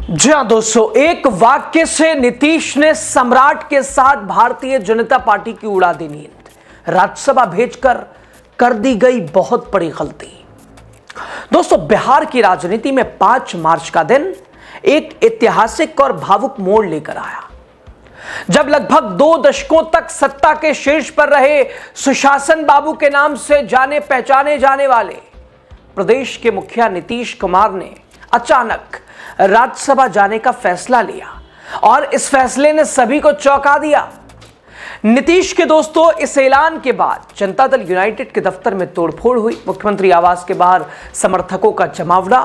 जी हाँ दोस्तों, एक वाक्य से नीतीश ने सम्राट के साथ भारतीय जनता पार्टी की उड़ा दी नींद। राज्यसभा भेजकर कर दी गई बहुत बड़ी गलती। दोस्तों, बिहार की राजनीति में 5 मार्च का दिन एक ऐतिहासिक और भावुक मोड़ लेकर आया, जब लगभग 2 दशकों तक सत्ता के शीर्ष पर रहे सुशासन बाबू के नाम से जाने पहचाने जाने वाले प्रदेश के मुखिया नीतीश कुमार ने अचानक राज्यसभा जाने का फैसला लिया और इस फैसले ने सभी को चौंका दिया। नीतीश के दोस्तों, इस ऐलान के बाद जनता दल यूनाइटेड के दफ्तर में तोड़फोड़ हुई। मुख्यमंत्री आवास के बाहर समर्थकों का जमावड़ा,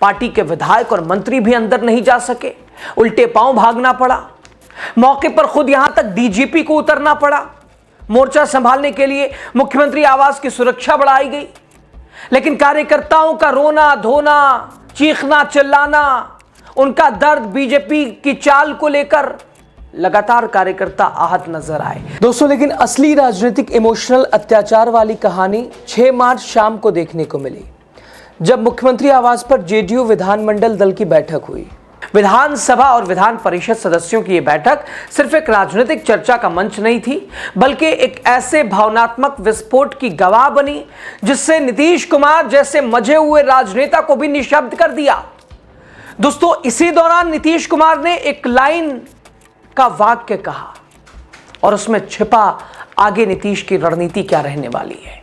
पार्टी के विधायक और मंत्री भी अंदर नहीं जा सके, उल्टे पांव भागना पड़ा। मौके पर खुद यहां तक डीजीपी को उतरना पड़ा। मोर्चा संभालने के लिए मुख्यमंत्री आवास की सुरक्षा बढ़ाई गई, लेकिन कार्यकर्ताओं का रोना धोना, चीखना चिल्लाना, उनका दर्द, बीजेपी की चाल को लेकर लगातार कार्यकर्ता आहत नजर आए। दोस्तों, लेकिन असली राजनीतिक इमोशनल अत्याचार वाली कहानी 6 मार्च शाम को देखने को मिली, जब मुख्यमंत्री आवास पर जेडीयू विधानमंडल दल की बैठक हुई। विधानसभा और विधान परिषद सदस्यों की यह बैठक सिर्फ एक राजनीतिक चर्चा का मंच नहीं थी, बल्कि एक ऐसे भावनात्मक विस्फोट की गवाह बनी जिससे नीतीश कुमार जैसे मजे हुए राजनेता को भी निशब्द कर दिया। दोस्तों, इसी दौरान नीतीश कुमार ने एक लाइन का वाक्य कहा और उसमें छिपा आगे नीतीश की रणनीति क्या रहने वाली है,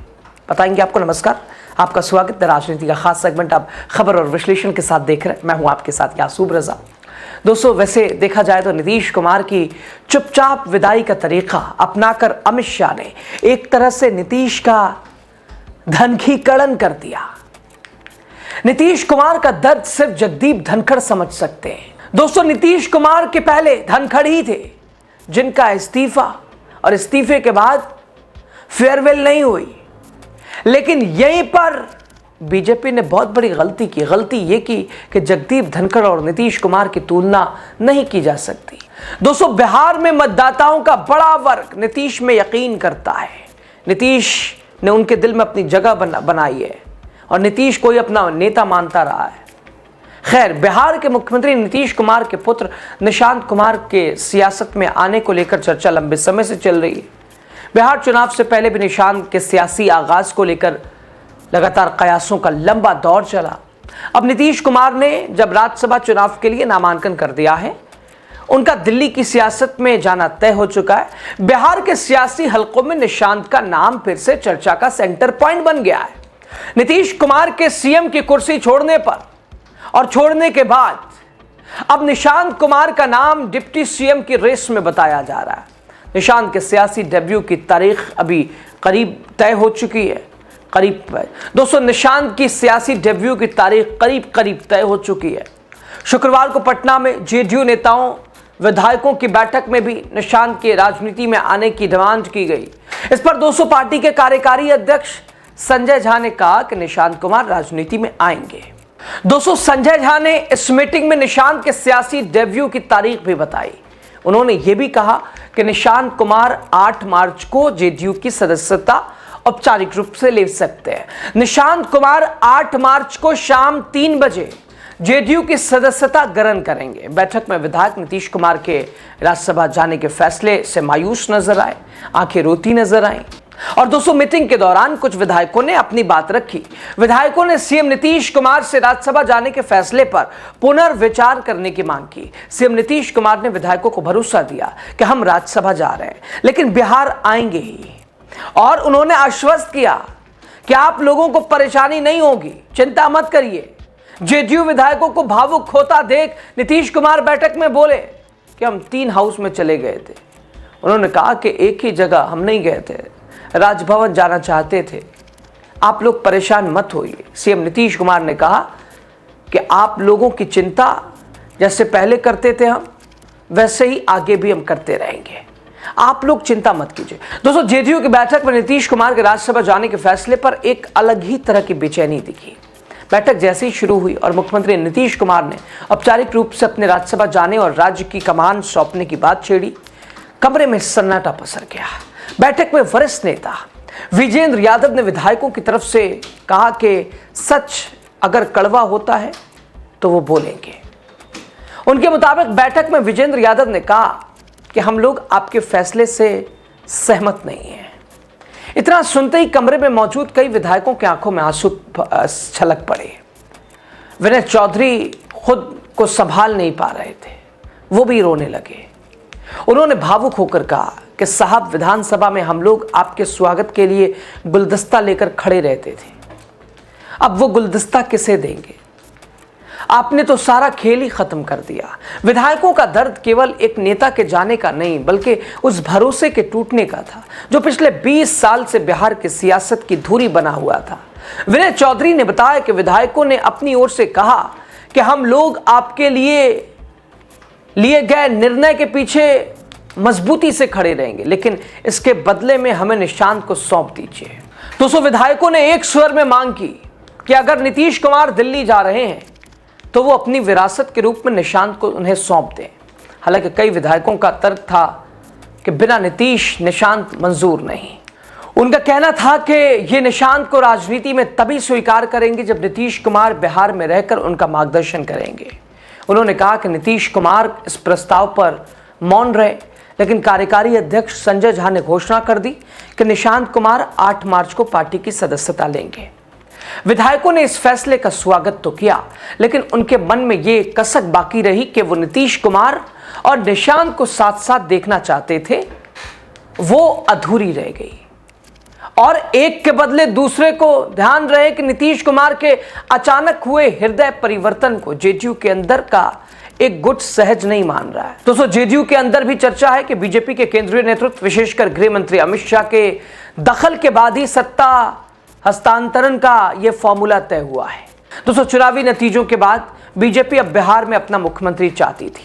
बताएंगे आपको। नमस्कार, आपका स्वागत है। राजनीति का खास सेगमेंट आप खबर और विश्लेषण के साथ देख रहे हैं। मैं हूं आपके साथ यासूब रजा। दोस्तों, वैसे देखा जाए तो नीतीश कुमार की चुपचाप विदाई का तरीका अपनाकर अमित शाह ने एक तरह से नीतीश का धनखीकरण कर दिया। नीतीश कुमार का दर्द सिर्फ जगदीप धनखड़ समझ सकते हैं। दोस्तों, नीतीश कुमार के पहले धनखड़ ही थे जिनका इस्तीफा और इस्तीफे के बाद फेयरवेल नहीं हुई, लेकिन यहीं पर बीजेपी ने बहुत बड़ी गलती की। गलती यह की कि जगदीप धनखड़ और नीतीश कुमार की तुलना नहीं की जा सकती। दोस्तों, बिहार में मतदाताओं का बड़ा वर्ग नीतीश में यकीन करता है। नीतीश ने उनके दिल में अपनी जगह बनाई है और नीतीश को ही अपना नेता मानता रहा है। खैर, बिहार के मुख्यमंत्री नीतीश कुमार के पुत्र निशांत कुमार के सियासत में आने को लेकर चर्चा लंबे समय से चल रही है। बिहार चुनाव से पहले भी निशांत के सियासी आगाज को लेकर लगातार कयासों का लंबा दौर चला। अब नीतीश कुमार ने जब राज्यसभा चुनाव के लिए नामांकन कर दिया है, उनका दिल्ली की सियासत में जाना तय हो चुका है। बिहार के सियासी हलकों में निशांत का नाम फिर से चर्चा का सेंटर पॉइंट बन गया है। नीतीश कुमार के सीएम की कुर्सी छोड़ने पर और छोड़ने के बाद अब निशांत कुमार का नाम डिप्टी सीएम की रेस में बताया जा रहा है। निशांत के सियासी डेब्यू की तारीख अभी करीब तय हो चुकी है। दोस्तों, निशांत की सियासी डेब्यू की तारीख करीब तय हो चुकी है। शुक्रवार को पटना में जेडीयू नेताओं विधायकों की बैठक में भी निशांत के राजनीति में आने की डिमांड की गई। इस पर दोस्तों, पार्टी के कार्यकारी अध्यक्ष संजय झा ने कहा कि निशांत कुमार राजनीति में आएंगे। दोस्तों, संजय झा ने इस मीटिंग में निशांत के सियासी डेब्यू की तारीख भी बताई। उन्होंने यह भी कहा कि निशांत कुमार 8 मार्च को जेडीयू की सदस्यता औपचारिक रूप से ले सकते हैं। निशांत कुमार 8 मार्च को शाम 3 बजे जेडीयू की सदस्यता ग्रहण करेंगे। बैठक में विधायक नीतीश कुमार के राज्यसभा जाने के फैसले से मायूस नजर आए, आंखें रोती नजर आई। और दोस्तों, मीटिंग के दौरान कुछ विधायकों ने अपनी बात रखी। विधायकों ने सीएम नीतीश कुमार से राज्यसभा जाने के फैसले पर पुनर्विचार करने की मांग की। सीएम नीतीश कुमार ने विधायकों को भरोसा दिया कि हम राज्यसभा जा रहे हैं, लेकिन बिहार आएंगे ही, और उन्होंने आश्वस्त किया कि आप लोगों को परेशानी नहीं होगी, चिंता मत करिए। जेडीयू विधायकों को भावुक होता देख नीतीश कुमार बैठक में बोले कि हम 3 हाउस में चले गए थे। उन्होंने कहा कि एक ही जगह हम नहीं गए थे, राजभवन जाना चाहते थे, आप लोग परेशान मत होइए। सीएम नीतीश कुमार ने कहा कि आप लोगों की चिंता जैसे पहले करते थे हम, वैसे ही आगे भी हम करते रहेंगे, आप लोग चिंता मत कीजिए। दोस्तों, जेडीयू की बैठक में नीतीश कुमार के राज्यसभा जाने के फैसले पर एक अलग ही तरह की बेचैनी दिखी। बैठक जैसे ही शुरू हुई और मुख्यमंत्री नीतीश कुमार ने औपचारिक रूप से अपने राज्यसभा जाने और राज्य की कमान सौंपने की बात छेड़ी, कमरे में सन्नाटा पसर गया। बैठक में वरिष्ठ नेता विजेंद्र यादव ने विधायकों की तरफ से कहा कि सच अगर कड़वा होता है तो वो बोलेंगे, उनके मुताबिक बैठक में विजेंद्र यादव ने कहा कि हम लोग आपके फैसले से सहमत नहीं हैं। इतना सुनते ही कमरे में मौजूद कई विधायकों की आंखों में आंसू छलक पड़े। विनय चौधरी खुद को संभाल नहीं पा रहे थे, वो भी रोने लगे। उन्होंने भावुक होकर कहा कि साहब, विधानसभा में हम लोग आपके स्वागत के लिए गुलदस्ता लेकर खड़े रहते थे, अब वो गुलदस्ता किसे देंगे? आपने तो सारा खेल ही खत्म कर दिया। विधायकों का दर्द केवल एक नेता के जाने का नहीं, बल्कि उस भरोसे के टूटने का था जो पिछले 20 साल से बिहार की सियासत की धुरी बना हुआ था। विनय चौधरी ने बताया कि विधायकों ने अपनी ओर से कहा कि हम लोग आपके लिए गए निर्णय के पीछे मजबूती से खड़े रहेंगे, लेकिन इसके बदले में हमें निशांत को सौंप दीजिए। 200 विधायकों ने एक स्वर में मांग की कि अगर नीतीश कुमार दिल्ली जा रहे हैं तो वो अपनी विरासत के रूप में निशांत को उन्हें सौंप दें। हालांकि कई विधायकों का तर्क था कि बिना नीतीश निशांत मंजूर नहीं। उनका कहना था कि ये निशांत को राजनीति में तभी स्वीकार करेंगे जब नीतीश कुमार बिहार में रहकर उनका मार्गदर्शन करेंगे। उन्होंने कहा कि नीतीश कुमार इस प्रस्ताव पर मौन रहे, लेकिन कार्यकारी अध्यक्ष संजय झा ने घोषणा कर दी कि निशांत कुमार 8 मार्च को पार्टी की सदस्यता लेंगे। विधायकों ने इस फैसले का स्वागत तो किया, लेकिन उनके मन में ये कसक बाकी रही कि वो नीतीश कुमार और निशांत को साथ साथ देखना चाहते थे, वो अधूरी रह गई। और एक के बदले दूसरे को ध्यान रहे कि नीतीश कुमार के अचानक हुए हृदय परिवर्तन को जेडीयू के अंदर का एक गुट सहज नहीं मान रहा है। दोस्तों, जेडीयू के अंदर भी चर्चा है कि बीजेपी के केंद्रीय नेतृत्व, विशेषकर गृह मंत्री अमित शाह के दखल के बाद ही सत्ता हस्तांतरण का यह फॉर्मूला तय हुआ है। दोस्तों, चुनावी नतीजों के बाद बीजेपी अब बिहार में अपना मुख्यमंत्री चाहती थी।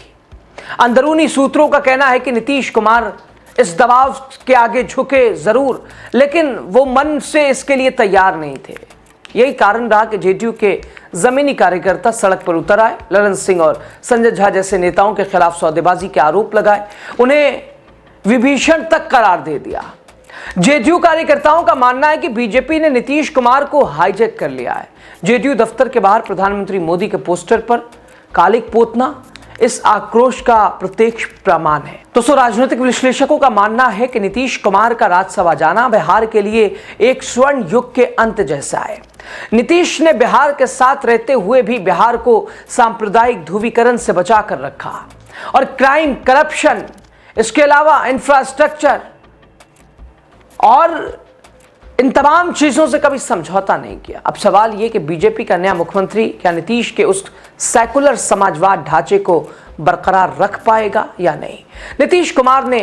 अंदरूनी सूत्रों का कहना है कि नीतीश कुमार इस दबाव के आगे झुके जरूर, लेकिन वो मन से इसके लिए तैयार नहीं थे। यही कारण रहा कि जेडीयू के जमीनी कार्यकर्ता सड़क पर उतर आए, ललन सिंह और संजय झा जैसे नेताओं के खिलाफ सौदेबाजी के आरोप लगाए, उन्हें विभीषण तक करार दे दिया। जेडीयू कार्यकर्ताओं का मानना है कि बीजेपी ने नीतीश कुमार को हाईजैक कर लिया है। जेडीयू दफ्तर के बाहर प्रधानमंत्री मोदी के पोस्टर पर कालिक पोतना इस आक्रोश का प्रत्यक्ष प्रमाण है। दोस्तों, राजनीतिक विश्लेषकों का मानना है कि नीतीश कुमार का राज्यसभा जाना बिहार के लिए एक स्वर्ण युग के अंत जैसा है। नीतीश ने बिहार के साथ रहते हुए भी बिहार को सांप्रदायिक ध्रुवीकरण से बचा कर रखा और क्राइम, करप्शन, इसके अलावा इंफ्रास्ट्रक्चर और इन तमाम चीजों से कभी समझौता नहीं किया। अब सवाल यह कि बीजेपी का नया मुख्यमंत्री क्या नीतीश के उस सेकुलर समाजवाद ढांचे को बरकरार रख पाएगा या नहीं। नीतीश कुमार ने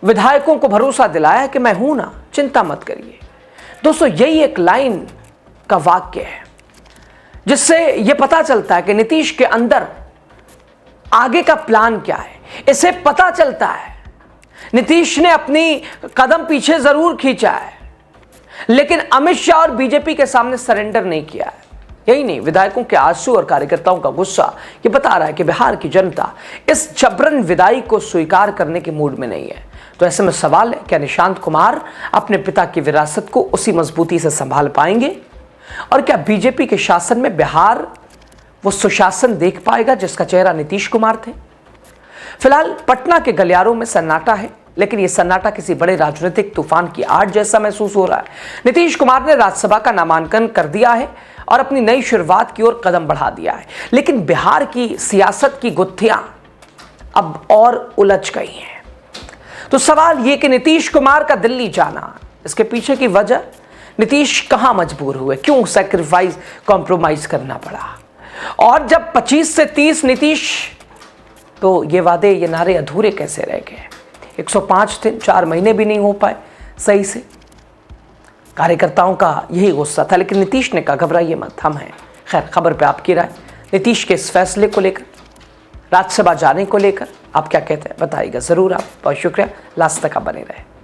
विधायकों को भरोसा दिलाया कि मैं हूं ना, चिंता मत करिए। दोस्तों, यही एक लाइन का वाक्य है जिससे यह पता चलता है कि नीतीश के अंदर आगे का प्लान क्या है। इसे पता चलता है नीतीश ने अपनी कदम पीछे जरूर खींचा है, लेकिन अमित शाह और बीजेपी के सामने सरेंडर नहीं किया है। यही नहीं, विधायकों के आंसू और कार्यकर्ताओं का गुस्सा ये बता रहा है कि बिहार की जनता इस जबरन विदाई को स्वीकार करने के मूड में नहीं है। तो ऐसे में सवाल है, क्या निशांत कुमार अपने पिता की विरासत को उसी मजबूती से संभाल पाएंगे? और क्या बीजेपी के शासन में बिहार वो सुशासन देख पाएगा जिसका चेहरा नीतीश कुमार थे? फिलहाल पटना के गलियारों में सन्नाटा है, लेकिन यह सन्नाटा किसी बड़े राजनीतिक तूफान की आड़ जैसा महसूस हो रहा है। नीतीश कुमार ने राज्यसभा का नामांकन कर दिया है और अपनी नई शुरुआत की ओर कदम बढ़ा दिया है, लेकिन बिहार की सियासत की गुत्थियां अब और उलझ गई हैं। तो सवाल यह कि नीतीश कुमार का दिल्ली जाना, इसके पीछे की वजह, नीतीश कहां मजबूर हुए, क्यों सैक्रिफाइस, कॉम्प्रोमाइज करना पड़ा? और जब 25 से 30 नीतीश, तो ये वादे, ये नारे अधूरे कैसे रह गए? 105 दिन, 4 महीने भी नहीं हो पाए सही से। कार्यकर्ताओं का यही गुस्सा था, लेकिन नीतीश ने कहा घबराइए मत, हम हैं। खैर, खबर पे आपकी राय, नीतीश के इस फैसले को लेकर, राज्यसभा जाने को लेकर आप क्या कहते हैं बताइएगा ज़रूर। आप बहुत शुक्रिया, लास्ट तक आप बने रहे।